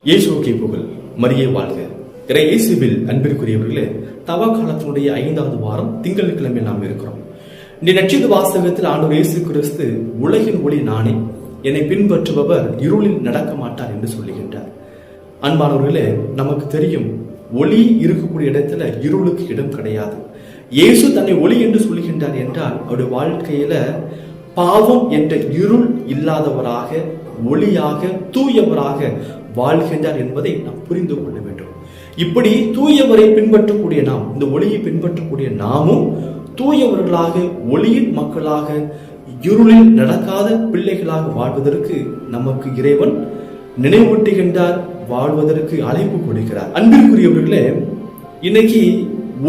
இயேசுவுக்கே புகழ், மரியே வாழ்க. இயேசுவில் அன்பிற்குரியவர்களே, தவ காலத்தினுடைய 5வது வாரம் திங்கட்கிழமை நாம் இருக்கிறோம். இந்த நற்செய்தி வாசகத்தில் ஆண்டவர் இயேசு கிறிஸ்து உலகின் ஒளி நானே, என்னை பின்பற்றுபவர் இருளில் நடக்க மாட்டார் என்று சொல்லுகின்றார். அன்பானவர்களே, நமக்கு தெரியும் ஒளி இருக்கக்கூடிய இடத்துல இருளுக்கு இடம் கிடையாது. இயேசு தன்னை ஒளி என்று சொல்லுகின்றார் என்றால் அவருடைய வாழ்க்கையில பாவம் என்ற இருள் இல்லாதவராக, ஒளியாக, தூயவராக வாழ்கின்றார் என்பதை நாம் புரிந்து கொள்ள வேண்டும். இப்படி தூயவரை பின்பற்றக்கூடிய நாம், இந்த ஒளியை பின்பற்றக்கூடிய நாமும் தூயவர்களாக, ஒளியின் மக்களாக, இருளில் நடக்காத பிள்ளைகளாக வாழ்வதற்கு நமக்கு இறைவன் நினைவூட்டுகின்றார், வாழ்வதற்கு அழைப்பு கொடுக்கிறார். அன்பிற்குரியவர்களே, இன்னைக்கு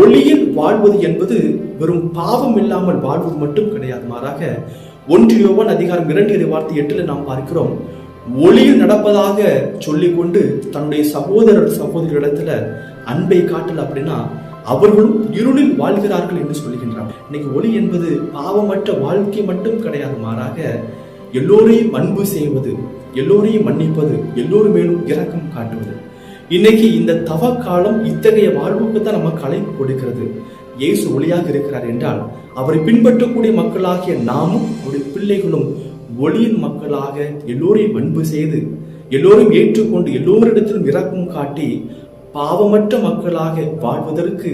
ஒளியில் வாழ்வது என்பது வெறும் பாவம் இல்லாமல் வாழ்வது மட்டும் கிடையாது. மாறாக 1 யோவான் அதிகாரம் 2:8 நாம் பார்க்கிறோம், ஒளியில் நடப்பதாக சொல்லிக்கொண்டு தன்னுடைய சகோதரிடத்துல அன்பை காட்டல அப்படின்னா அவர்களும் இருளில் வாழ்கிறார்கள் என்று சொல்லுகின்றார். இன்னைக்கு ஒளி என்பது பாவமற்ற வாழ்க்கை மட்டும் கிடையாது. மாறாக எல்லோரையும் அன்பு செய்வது, எல்லோரையும் மன்னிப்பது, எல்லோரும் மேலும் இரக்கம் காட்டுவது. இன்னைக்கு இந்த தவ காலம் இத்தகைய வாழ்வுக்கு தான் நமக்கு அழைப்பு கொடுக்கிறது. இயேசு ஒளியாக இருக்கிறார் என்றால் அவரை பின்பற்றக்கூடிய மக்களாகிய நாமும் அவருடைய பிள்ளைகளும் ஒளியின் மக்களாக எல்லோரையும் அன்பு செய்து, எல்லோரும் ஏற்றுக்கொண்டு, எல்லோரிடத்திலும் இரக்கம் காட்டி பாவமற்ற மக்களாக வாழ்வதற்கு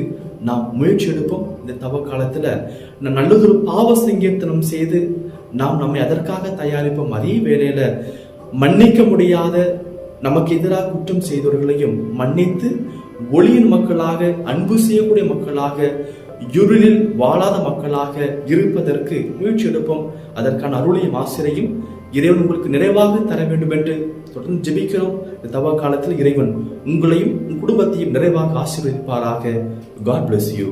நாம் முயற்சி எடுப்போம். இந்த தவ காலத்துல நல்லதொரு பாவ சங்கீர்த்தனம் செய்து நாம் நம்மை அதற்காக தயாரிப்போம். அதே வேளையில மன்னிக்க முடியாத, நமக்கு எதிராக குற்றம் செய்தவர்களையும் மன்னித்து ஒளியின் மக்களாக, அன்பு செய்யக்கூடிய மக்களாக, இருளில் வாழாத மக்களாக இருப்பதற்கு முயற்சி எடுப்போம். அதற்கான அருளையும் ஆசிரியையும் இறைவன் உங்களுக்கு நிறைவாக தர வேண்டும் என்று தொடர்ந்து ஜெபிக்கிறோம். இந்த தவ காலத்தில் இறைவன் உங்களையும் உன் குடும்பத்தையும் நிறைவாக ஆசீர்வதிப்பாராக. God bless you.